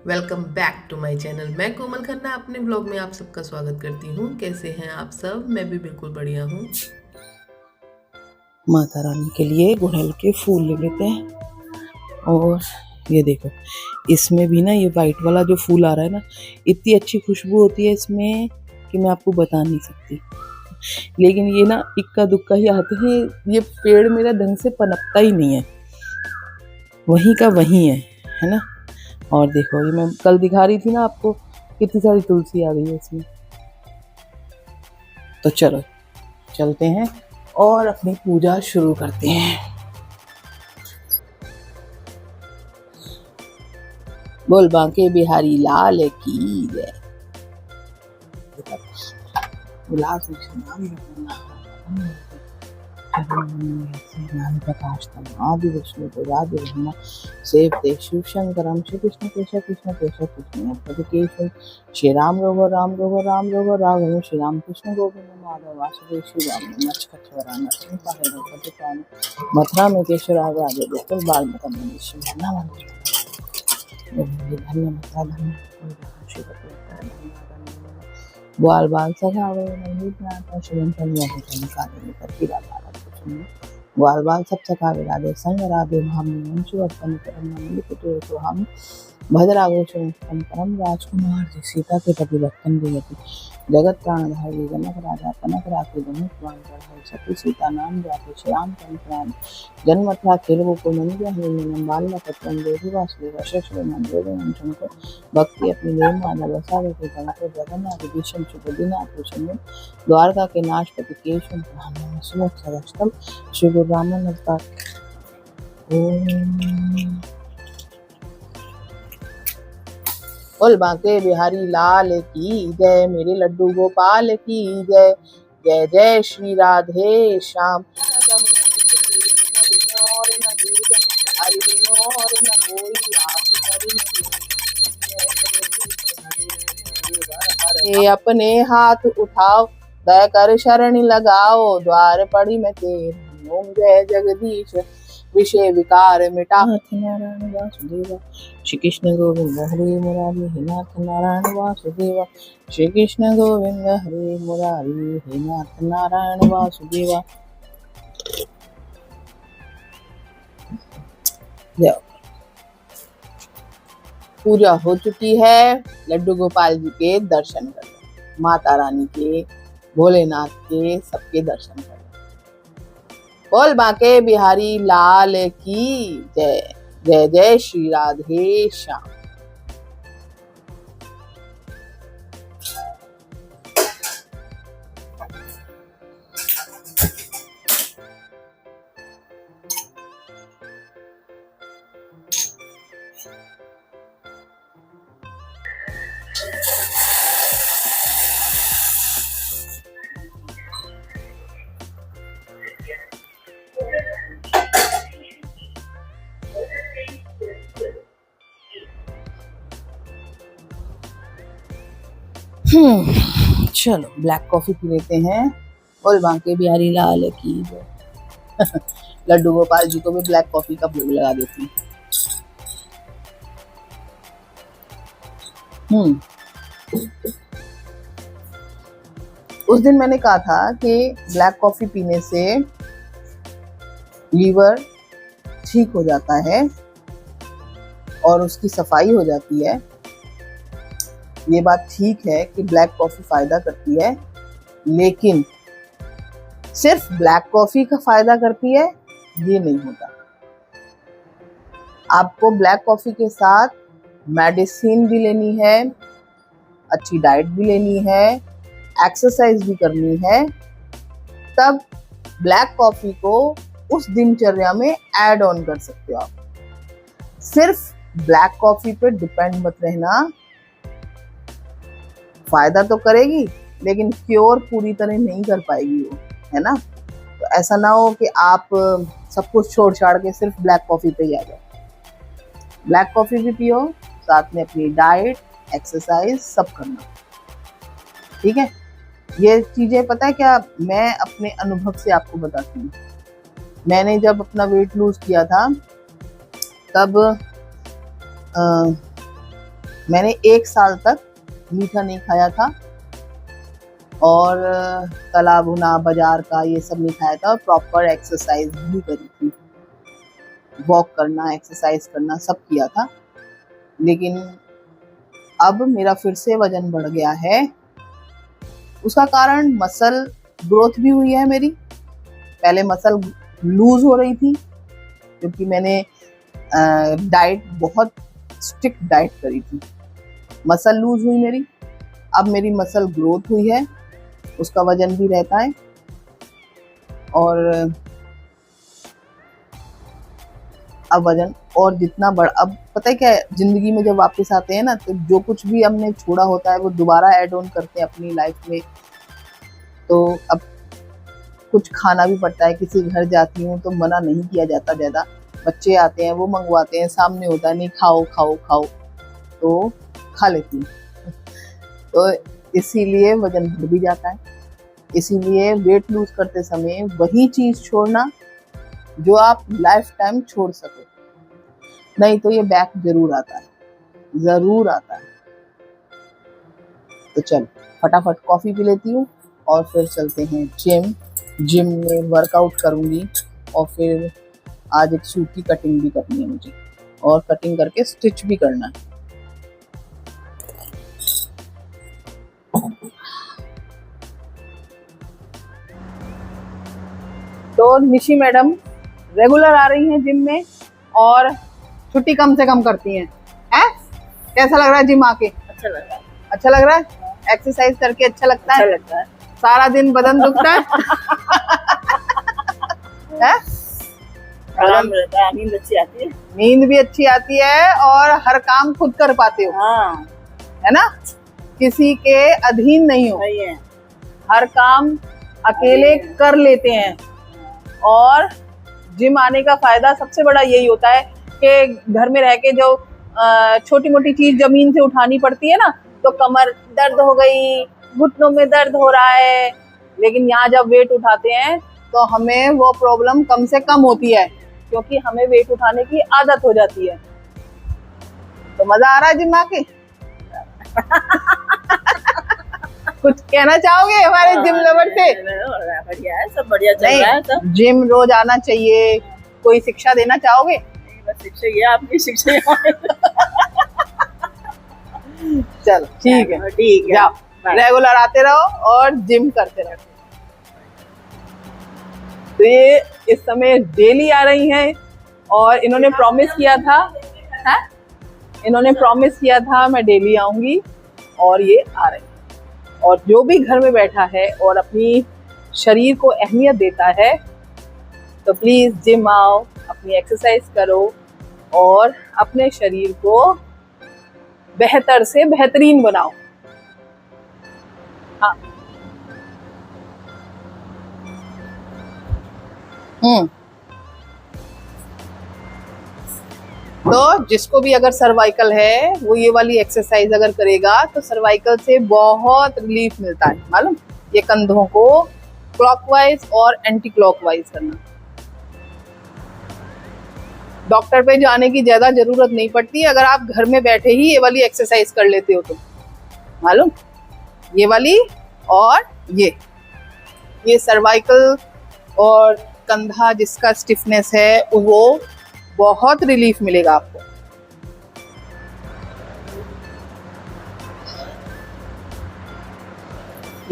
Welcome back to my channel. मैं कोमल खन्ना अपने blog में आप सबका स्वागत करती हूँ। कैसे हैं आप सब? मैं भी बिल्कुल बढ़िया हूँ। माता रानी के लिए गुड़हल के फूल ले लेते हैं। और ये देखो, इसमें भी ना ये वाइट वाला जो फूल आ रहा है ना, इतनी अच्छी खुशबू होती है इसमें कि मैं आपको बता नहीं सकती। लेकिन ये ना इक्का दुक्का ही आते हैं, ये पेड़ मेरा ढंग से पनपता ही नहीं है, वहीं का वहीं है ना। और देखो, ये मैं कल दिखा रही थी ना आपको, कितनी सारी तुलसी आ गई है इसमें। तो चलो चलते हैं और अपनी पूजा शुरू करते हैं। बोल बांके बिहारी लाल की जय। आदि विष्णु आदि ब्रह्मा सेवते शिव शंकरम श्री कृष्ण केशव कृष्ण केशव कृष्ण केशव श्री राम रोगो राम रोगो राम रोगो राघव श्री राम कृष्ण गोविंद माधव वासुदेव श्री राम मथुरा में केशव राधे गोकुल बाल धन्य मथुरा बाल बाल सखावे मंदिर शिवम ग्वाल बाल सब सखावे राधे संग राधे हम हम भद्रागोचर परम राजकुमार जी सीता के पति भक्तन देती जगत प्राणधारी जनक राजा कनक राखी धनुष सती सीता नाम जाते श्याम प्राण जन्म था खेल गोकुल नंदन बाल पत्रम देवी वासुदेव शंकर भक्ति अपनी देव माना बसा देते गणपति जगन्नाथ भीषण सुखदिनाथ भूषण द्वारका के नाशपति केशव सुमुख सरस्तम श्री गुरु रामन बोल बांके बिहारी लाल की जय। मेरे लड्डू गोपाल की जय। जय जय श्री राधे श्याम। अपने हाथ उठाओ दया कर शरण लगाओ द्वार पड़ी मैं तेरे ओम जय जगदीश विषय विकार मिटा नारायण वासुदेव श्री कृष्ण गोविंद हरे मुरारी हे नाथ नारायण वासुदेव श्री कृष्ण गोविंद हरे मुरारी हे नाथ नारायण वासुदेव। पूजा हो चुकी है। लड्डू गोपाल जी के दर्शन कर, माता रानी के, भोलेनाथ के, सबके दर्शन कर। बोल बांके बिहारी लाल की जय। जय जय श्री राधे श्याम। चलो ब्लैक कॉफी पी लेते हैं। बोल बांके बिहारी लाल की जय। लड्डू गोपाल जी को भी ब्लैक कॉफी का भोग लगा देती हूँ। उस दिन मैंने कहा था कि ब्लैक कॉफी पीने से लीवर ठीक हो जाता है और उसकी सफाई हो जाती है। ये बात ठीक है कि ब्लैक कॉफी फायदा करती है, लेकिन सिर्फ ब्लैक कॉफी का फायदा करती है ये नहीं होता। आपको ब्लैक कॉफी के साथ मेडिसिन भी लेनी है, अच्छी डाइट भी लेनी है, एक्सरसाइज भी करनी है, तब ब्लैक कॉफी को उस दिनचर्या में ऐड ऑन कर सकते हो आप। सिर्फ ब्लैक कॉफी पे डिपेंड मत रहना। फायदा तो करेगी लेकिन क्योर पूरी तरह नहीं कर पाएगी वो, है ना। तो ऐसा ना हो कि आप सब कुछ छोड़ छाड़ के सिर्फ ब्लैक कॉफी पे ही आ जाओ। ब्लैक कॉफी भी पियो, साथ में अपनी डाइट, एक्सरसाइज सब करना, ठीक है। ये चीजें पता है क्या, मैं अपने अनुभव से आपको बताती हूँ। मैंने जब अपना वेट लूज किया था तब मैंने 1 साल तक मीठा नहीं खाया था और तला भुना बाजार का ये सब नहीं खाया था और प्रॉपर एक्सरसाइज भी करी थी, वॉक करना, एक्सरसाइज करना सब किया था। लेकिन अब मेरा फिर से वजन बढ़ गया है। उसका कारण मसल ग्रोथ भी हुई है मेरी। पहले मसल लूज हो रही थी क्योंकि मैंने डाइट, बहुत स्ट्रिक्ट डाइट करी थी, मसल लूज हुई मेरी। अब मेरी मसल ग्रोथ हुई है, उसका वजन भी रहता है। और अब वजन और जितना बढ़, अब पता है क्या है, जिंदगी में जब वापस आते हैं ना तो जो कुछ भी हमने छोड़ा होता है वो दोबारा ऐड ऑन करते हैं अपनी लाइफ में। तो अब कुछ खाना भी पड़ता है, किसी घर जाती हूँ तो मना नहीं किया जाता ज़्यादा। बच्चे आते हैं, वो मंगवाते हैं, सामने होता है नहीं खाओ खाओ खाओ, तो खा लेती हूँ। तो इसीलिए वजन बढ़ भी जाता है। इसीलिए वेट लूज करते समय वही चीज़ छोड़ना जो आप लाइफ टाइम छोड़ सको, नहीं तो ये बैक जरूर आता है, जरूर आता है। तो चलो फटाफट कॉफी पी लेती हूँ और फिर चलते हैं जिम में वर्कआउट करूँगी। और फिर आज एक सूट की कटिंग भी करनी है मुझे और कटिंग करके स्टिच भी करना है। तो निशी मैडम रेगुलर आ रही हैं जिम में और छुट्टी कम से कम करती हैं। हैं? कैसा लग रहा है जिम आके? अच्छा लग रहा है। अच्छा लग रहा है? एक्सरसाइज करके अच्छा लगता है? अच्छा लगता है। सारा दिन बदन दुखता है? हैं? आराम रहता है, नींद अच्छी आती है। नींद भी अच्छी आती है और हर काम खुद कर पाते हो, हाँ, है ना? किसी के अधीन नहीं हो, सही है। हर काम अकेले कर लेते हैं। और जिम आने का फायदा सबसे बड़ा यही होता है कि घर में रह के जो छोटी मोटी चीज जमीन से उठानी पड़ती है ना, तो कमर दर्द हो गई, घुटनों में दर्द हो रहा है, लेकिन यहाँ जब वेट उठाते हैं तो हमें वो प्रॉब्लम कम से कम होती है क्योंकि हमें वेट उठाने की आदत हो जाती है। तो मजा आ रहा है जिम आके? कुछ कहना चाहोगे हमारे जिम लवर से? बढ़िया है, सब बढ़िया चल रहा है सब। जिम रोज आना चाहिए। कोई शिक्षा देना चाहोगे? बस शिक्षा ये आपकी शिक्षा चलो ठीक है, ठीक है, जाओ रेगुलर आते रहो और जिम करते रहो। तो ये इस समय डेली आ रही हैं और इन्होंने प्रॉमिस किया था, है? इन्होंने प्रॉमिस किया था मैं डेली आऊंगी और ये आ रही हैं। और जो भी घर में बैठा है और अपनी शरीर को अहमियत देता है तो प्लीज जिम आओ, अपनी एक्सरसाइज करो और अपने शरीर को बेहतर से बेहतरीन बनाओ। हाँ। तो जिसको भी अगर सर्वाइकल है वो ये वाली एक्सरसाइज अगर करेगा तो सर्वाइकल से बहुत रिलीफ मिलता है, मालूम? ये कंधों को क्लॉकवाइज और एंटी क्लॉकवाइज करना। डॉक्टर पे जाने की ज्यादा जरूरत नहीं पड़ती अगर आप घर में बैठे ही ये वाली एक्सरसाइज कर लेते हो तो, मालूम? ये वाली और ये सर्वाइकल और कंधा जिसका स्टिफनेस है वो बहुत रिलीफ मिलेगा आपको।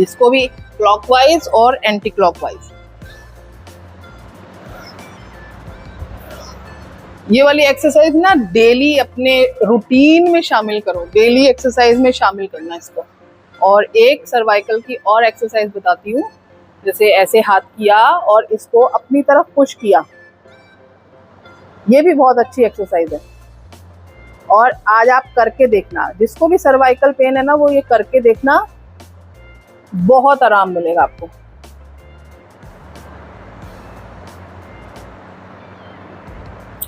इसको भी क्लॉकवाइज और एंटी क्लॉकवाइज। ये वाली एक्सरसाइज ना डेली अपने रूटीन में शामिल करो, डेली एक्सरसाइज में शामिल करना इसको। और एक सर्वाइकल की और एक्सरसाइज बताती हूँ, जैसे ऐसे हाथ किया और इसको अपनी तरफ पुश किया, ये भी बहुत अच्छी एक्सरसाइज है। और आज आप करके देखना, जिसको भी सर्वाइकल पेन है ना वो ये करके देखना, बहुत आराम मिलेगा आपको।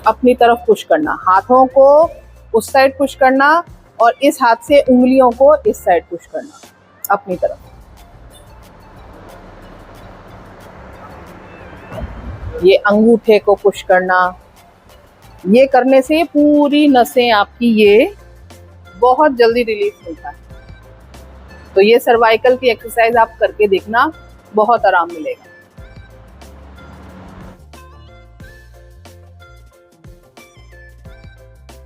अपनी तरफ पुश करना, हाथों को उस साइड पुश करना और इस हाथ से उंगलियों को इस साइड पुश करना अपनी तरफ। ये अंगूठे को पुश करना। ये करने से पूरी नसें आपकी ये बहुत जल्दी रिलीफ मिलता है। तो ये सर्वाइकल की एक्सरसाइज आप करके देखना, बहुत आराम मिलेगा।